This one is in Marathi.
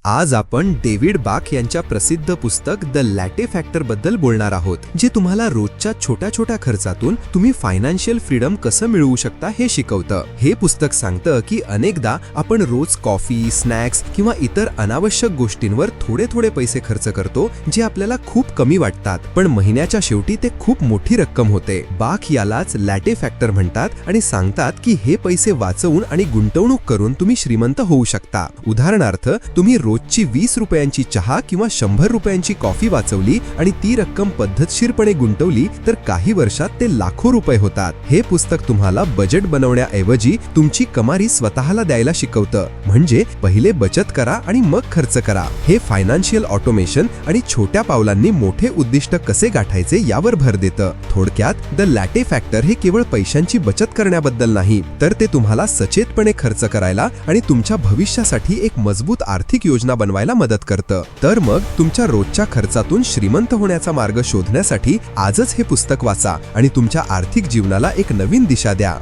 आज आपण डेव्हिड बाख यांच्या प्रसिद्ध पुस्तक द लॅटे फॅक्टर बद्दल बोलणार आहोत, जे तुम्हाला रोजच्या छोट्या छोट्या खर्चातून तुम्ही फायनान्शियल फ्रीडम कसं मिळवू शकता हे शिकवतं. हे पुस्तक सांगतं की अनेकदा आपण रोज कॉफी, स्नॅक्स किंवा इतर अनावश्यक गोष्टींवर थोडे थोडे पैसे खर्च करतो, जे आपल्याला खूप कमी वाटतात, पण महिन्याच्या शेवटी ते खूप मोठी रक्कम होते. बाख यालाच लॅटे फॅक्टर म्हणतात आणि सांगतात की हे पैसे वाचवून आणि गुंतवणूक करून तुम्ही श्रीमंत होऊ शकता. उदाहरणार्थ, तुम्ही रोजची 20 रुपयांची चहा किंवा 100 रुपयांची कॉफी वाचवली आणि ती रक्कम पद्धतशीरपणे गुंतवली तर काही वर्षात ते लाखो रुपये होतात. हे पुस्तक तुम्हाला बजेट बनवण्याऐवजी तुमची कमाई स्वतःला द्यायला शिकवतं. म्हणजे पहिले बचत करा आणि मग खर्च करा. हे फायनान्शियल ऑटोमेशन आणि छोट्या पावलांनी मोठे उद्दिष्ट कसे गाठायचे यावर भर देतं. थोडक्यात द लॅटे फॅक्टर हे केवळ पैशांची बचत करण्याबद्दल नाही, तर ते तुम्हाला सचेतपणे खर्च करायला आणि तुमच्या भविष्यासाठी एक मजबूत आर्थिक योजना बनवायला मदत करतं. तर मग तुमच्या रोजच्या खर्चातून श्रीमंत होण्याचा मार्ग शोधण्यासाठी आजच हे पुस्तक वाचा आणि तुमच्या आर्थिक जीवनाला एक नवीन दिशा द्या.